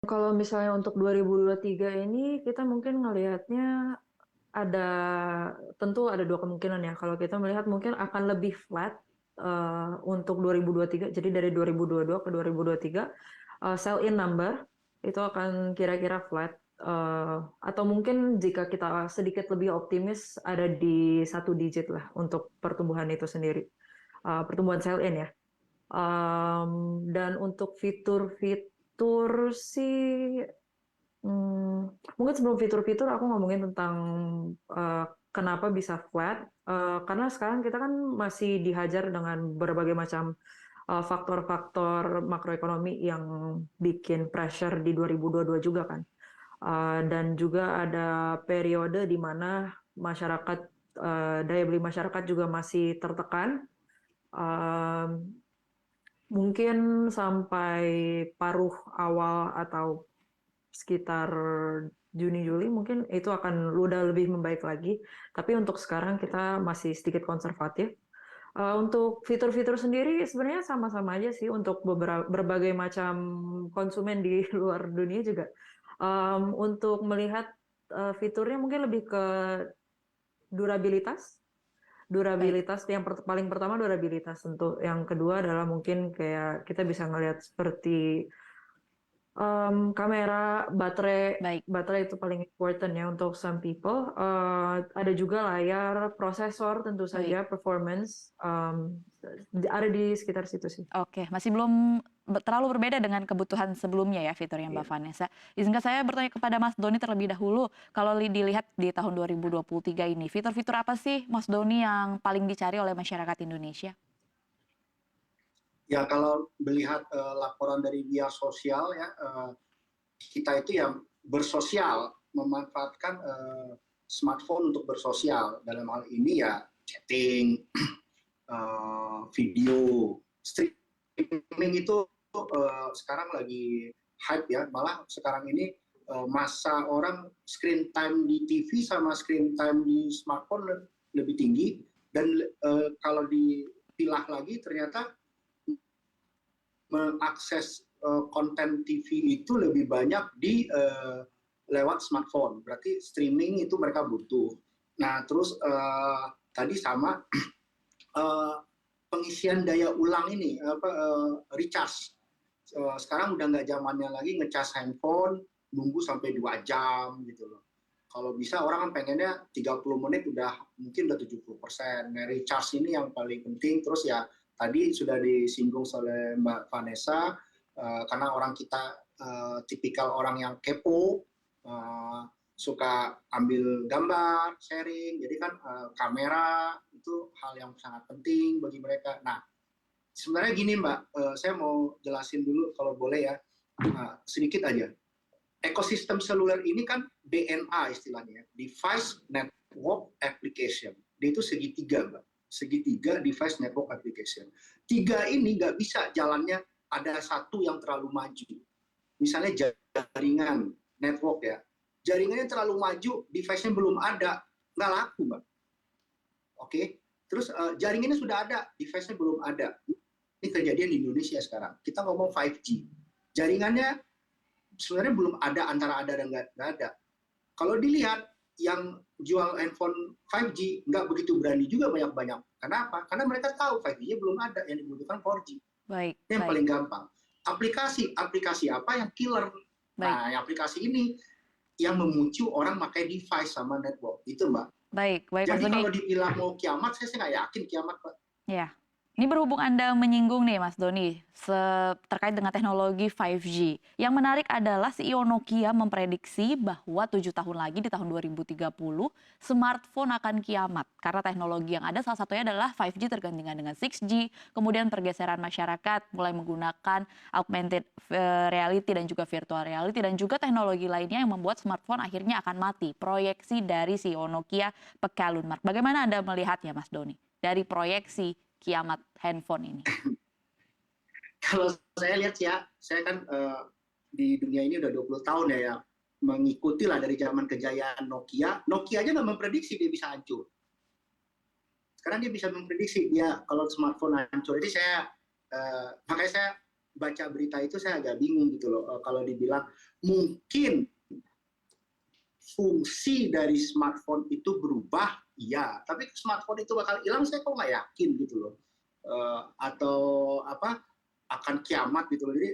Kalau misalnya untuk 2023 ini kita mungkin ngelihatnya ada tentu ada dua kemungkinan ya. Kalau kita melihat mungkin akan lebih flat untuk 2023. Jadi dari 2022 ke 2023 sell in number itu akan kira-kira flat. Atau mungkin jika kita sedikit lebih optimis ada di satu digit lah untuk pertumbuhan itu sendiri. Pertumbuhan sell in ya. Dan untuk fitur-fitur sih, mungkin sebelum fitur-fitur aku ngomongin tentang kenapa bisa flat. Karena sekarang kita kan masih dihajar dengan berbagai macam faktor-faktor makroekonomi yang bikin pressure di 2022 juga kan. Dan juga ada periode di mana masyarakat daya beli masyarakat juga masih tertekan. Um, Mungkin sampai paruh awal atau sekitar Juni Juli mungkin itu akan udah lebih membaik lagi. Tapi untuk sekarang kita masih sedikit konservatif. Untuk fitur-fitur sendiri sebenarnya sama-sama aja sih untuk berbagai macam konsumen di luar dunia juga. Untuk melihat fiturnya mungkin lebih ke durabilitas. Baik. Durabilitas yang paling pertama durabilitas tentu. Yang kedua adalah mungkin kayak kita bisa ngelihat seperti kamera, baterai, Baik. baterai itu paling important ya untuk some people. Ada juga layar, prosesor tentu Baik. saja, performance ada di sekitar situ sih. Oke, masih belum terlalu berbeda dengan kebutuhan sebelumnya ya fiturnya Mbak Iya. Vanessa. Izinkan saya bertanya kepada Mas Doni terlebih dahulu. Kalau dilihat di tahun 2023 ini, fitur-fitur apa sih Mas Doni yang paling dicari oleh masyarakat Indonesia? Ya kalau melihat laporan dari media sosial ya, kita itu ya bersosial, memanfaatkan smartphone untuk bersosial. Dalam hal ini ya chatting, video, streaming itu sekarang lagi hype ya. Malah sekarang ini masa orang screen time di TV sama screen time di smartphone lebih tinggi. Dan kalau dipilah lagi ternyata mengakses konten TV itu lebih banyak di lewat smartphone. Berarti streaming itu mereka butuh. Nah, terus tadi sama pengisian daya ulang ini, recharge. Sekarang udah nggak zamannya lagi ngecas handphone, nunggu sampai 2 jam gitu loh. Kalau bisa orang kan pengennya 30 menit udah mungkin udah 70%. Nah, recharge ini yang paling penting. Terus ya tadi sudah disinggung oleh Mbak Vanessa, karena orang kita tipikal orang yang kepo, suka ambil gambar, sharing, jadi kan kamera itu hal yang sangat penting bagi mereka. Nah, sebenarnya gini Mbak, saya mau jelasin dulu kalau boleh ya, sedikit aja. Ekosistem seluler ini kan DNA istilahnya, Device Network Application. Dia itu segitiga, Mbak. Segitiga Device Network Application. Tiga ini nggak bisa jalannya ada satu yang terlalu maju. Misalnya jaringan network ya. Jaringannya terlalu maju, device-nya belum ada, nggak laku, Mbak. Oke? Terus jaringannya sudah ada, device-nya belum ada. Ini kejadian di Indonesia sekarang. Kita ngomong 5G. Jaringannya sebenarnya belum ada, antara ada dan nggak ada. Kalau dilihat yang jual handphone 5G nggak begitu berani juga banyak-banyak. Kenapa? Karena mereka tahu 5G-nya belum ada, yang dibutuhkan 4G. Baik, Ini yang baik, paling gampang. Aplikasi apa yang killer? baik, Nah, aplikasi ini yang memicu orang pakai device sama network. Itu, Mbak. baik, baik Mas Jadi Doni. kalau dibilang mau kiamat, saya nggak yakin kiamat, Pak. Ya, ini berhubung Anda menyinggung nih Mas Doni terkait dengan teknologi 5G. Yang menarik adalah CEO Nokia memprediksi bahwa 7 tahun lagi di tahun 2030 smartphone akan kiamat. Karena teknologi yang ada salah satunya adalah 5G tergantikan dengan 6G, kemudian pergeseran masyarakat mulai menggunakan augmented reality dan juga virtual reality dan juga teknologi lainnya yang membuat smartphone akhirnya akan mati. Proyeksi dari CEO Nokia Pekalunmark. Bagaimana Anda melihatnya Mas Doni? Dari proyeksi kiamat handphone ini? Kalau saya lihat ya, saya kan di dunia ini udah 20 tahun ya, mengikuti lah dari zaman kejayaan Nokia. Nokia aja nggak memprediksi dia bisa hancur. Sekarang dia bisa memprediksi dia kalau smartphone hancur. Jadi makanya saya baca berita itu saya agak bingung gitu loh. Kalau dibilang mungkin fungsi dari smartphone itu berubah, iya. Tapi smartphone itu bakal hilang, saya kok nggak yakin gitu loh. Atau apa akan kiamat gitu loh. Jadi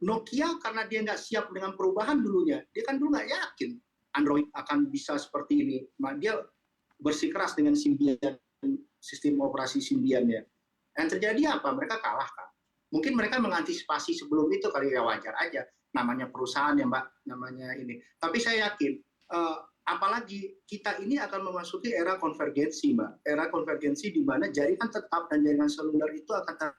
Nokia karena dia nggak siap dengan perubahan dulunya, dia kan dulu nggak yakin Android akan bisa seperti ini. Nah, dia bersikeras dengan Symbian, sistem operasi Symbian-nya. Yang terjadi apa? Mereka kalah kan. Mungkin mereka mengantisipasi sebelum itu kali, ya wajar aja. Namanya perusahaan ya Mbak, namanya ini. Tapi saya yakin, apalagi kita ini akan memasuki era konvergensi Mbak. Era konvergensi di mana jaringan tetap dan jaringan seluler itu akan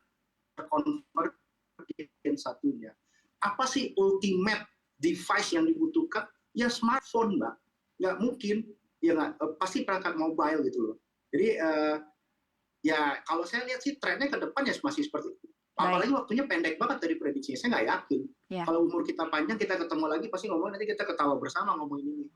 terkonvergen satunya. Apa sih ultimate device yang dibutuhkan? Ya smartphone Mbak. Nggak mungkin, ya nggak, pasti perangkat mobile gitu loh. Jadi ya kalau saya lihat sih trennya ke depan ya masih seperti itu. Apalagi waktunya pendek banget dari prediksinya, saya nggak yakin. Kalau umur kita panjang, kita ketemu lagi pasti ngomong, nanti kita ketawa bersama ngomongin ini.